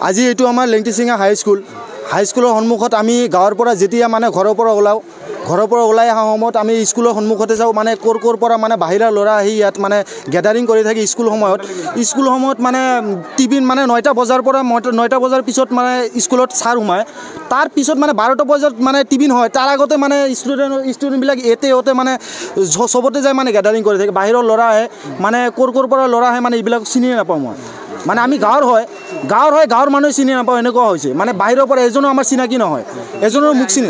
আজি এইটো আমাৰ লেংটিচিঙা হাইস্কুলৰ সন্মুখত আমি গাঁৱৰ পৰা যেতিয়া মানে ঘৰৰ পৰা ওলাই অহা সময়ত আমি স্কুলৰ সন্মুখতে যাওঁ মানে ক'ৰ পৰা মানে বাহিৰা ল'ৰা আহি ইয়াত মানে গেডাৰিং কৰি থাকে স্কুল সময়ত মানে টিফিন মানে 9টা বজাৰ পৰা 9টা বজাৰ পিছত মানে স্কুলত ছাৰ সোমায় তাৰ পিছত মানে 12টা বজাত মানে টিফিন হয় তাৰ আগতে মানে ষ্টুডেণ্টবিলাক এতে মানে চবতে যায় মানে গেডাৰিং কৰি থাকে বাহিৰৰ ল'ৰা আহে মানে ক'ৰ পৰা ল'ৰা আহে মানে এইবিলাক চিনিয়ে নাপাওঁ মই মানে আমি গাঁৱৰ মানুহে চিনি নাপাওঁ এনেকুৱা হৈছে মানে বাহিৰৰ পৰা এজনো আমাৰ চিনাকি নহয় এজনৰ মুখ চিনি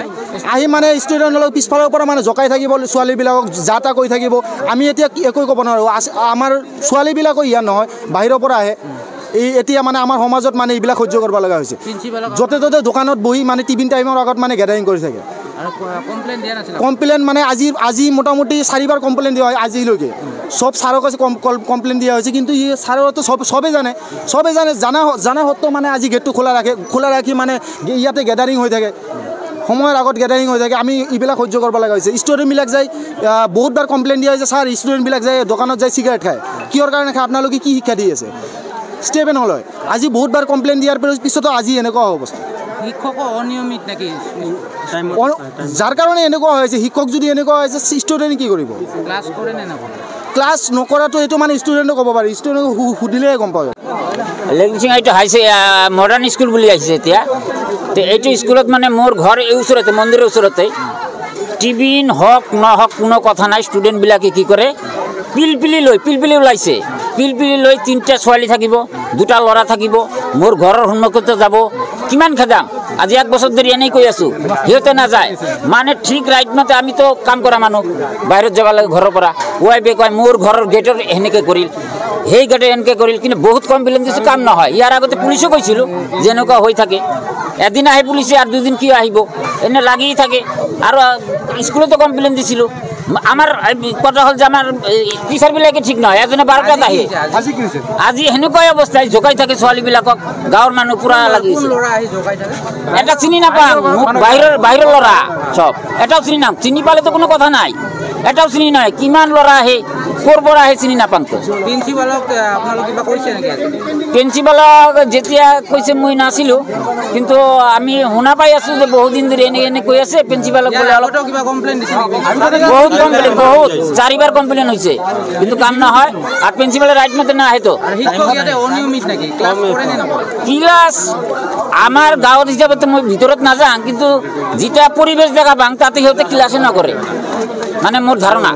আহি মানে ষ্টুডেণ্টৰ পিছফালৰ পৰা মানে জকাই থাকিব ছোৱালীবিলাকক যা তা কৈ থাকিব আমি এতিয়া একো ক'ব নোৱাৰোঁ আমাৰ ছোৱালীবিলাকো ইয়াত নহয় বাহিৰৰ পৰা আহে এতিয়া মানে আমাৰ সমাজত মানে এইবিলাক সহ্য কৰিব লগা হৈছে য'তে ত'তে দোকানত বহি মানে টিফিন টাইমৰ আগত মানে গেডাৰিং কৰি থাকে কমপ্লেইন মানে আজি মোটামুটি 4বাৰ কমপ্লেইন দিয়া হয় আজিলৈকে সব ছাৰক কমপ্লেইন দিয়া হৈছে কিন্তু ই ছাৰতো চবেই জানে জানা সত্ত্বেও মানে আজি গেটটো খোলা ৰাখি মানে ইয়াতে গেডাৰিং হৈ থাকে সময়ৰ আগত গেডাৰিং হৈ থাকে আমি এইবিলাক সহ্য কৰিব লগা হৈছে ষ্টুডেণ্টবিলাক যায় বহুতবাৰ কমপ্লেইন দিয়া হৈছে ছাৰ ষ্টুডেণ্টবিলাক যায় দোকানত যায় চিগাৰেট খায় কিহৰ কাৰণে খায় আপোনালোকে কি শিক্ষা দি আছে ষ্টেপে নলয় আজি বহুতবাৰ কমপ্লেইন দিয়াৰ পিছতো আজি এনেকুৱা অৱস্থা শিক্ষক অনিয়মিত নাকি যাৰ কাৰণে এনেকুৱা হৈছে শিক্ষক যদি এনেকুৱা হৈছে ষ্টুডেণ্টে কি কৰিব ক্লাছ কৰে নে নকৰে ক্লাছ নকৰাটো এইটো মানে ষ্টুডেণ্টে ক'ব পাৰি ষ্টুডেণ্টক সুধিলেহে গম পাব লেংটিচিঙা এইটো মডাৰ্ণ স্কুল বুলি আহিছে এতিয়া তো এইটো স্কুলত মানে মোৰ ঘৰ এই ওচৰতে মন্দিৰৰ ওচৰতে টিফিন হওক নহওক কোনো কথা নাই ষ্টুডেণ্টবিলাকে কি কৰে পিলপিলি ওলাইছে পিলপিলি লৈ 3টা ছোৱালী থাকিব 2টা ল'ৰা থাকিব মোৰ ঘৰৰ সন্মুখতে যাব কিমান খেদাম আজি 1 বছৰ ধৰি এনেই কৈ আছোঁ সিহঁতে নাযায় মানে ঠিক ৰাইট মতে আমিতো কাম কৰা মানুহ বাহিৰত যাব লাগে ঘৰৰ পৰা ৱাইফে কয় মোৰ ঘৰৰ গেটৰ এনেকৈ কৰিল সেই গেটে এনেকৈ কৰিল কিন্তু বহুত কমপ্লেইন দিছোঁ কাম নহয় ইয়াৰ আগতে পুলিচো কৈছিলোঁ যে এনেকুৱা হৈ থাকে এদিন আহি পুলিচে আৰু 2 দিন কিয় আহিব এনে লাগি থাকে আৰু স্কুলতো কমপ্লেইন দিছিলোঁ আমাৰ কথা হ'ল যে আমাৰ টিচাৰবিলাকে ঠিক নহয় এজনে 12টাত আহে আজি সেনেকুৱাই অৱস্থায় জোকাই থাকে ছোৱালীবিলাকক গাঁৱৰ মানুহ পুৰা লাগিছে এটা চিনি নাপাওঁ বাহিৰৰ ল'ৰা চব এটাও চিনি নাপাওঁ চিনি পালেতো কোনো কথা নাই এটাও চিনি নাই কিমান ল'ৰা আহে ক'ৰ পৰা আহে চিনি নাপাওঁ প্ৰিন্সিপালক যেতিয়া কৈছে মই নাছিলোঁ কিন্তু আমি শুনা পাই আছোঁ যে বহুত দিন ধৰি এনে কৈ আছে প্ৰিন্সিপালক বোলে অলপ বহুত 4বাৰ কমপ্লেইন হৈছে কিন্তু কাম নহয় আৰু প্ৰিন্সিপালে ৰাইট মতে নাহেতো ক্লাছ আমাৰ গাঁৱত হিচাপতে মই ভিতৰত নাযাওঁ কিন্তু যেতিয়া পৰিৱেশ দেখা পাওঁ তাতে সিহঁতে ক্লাছে নকৰে মানে মোৰ ধাৰণা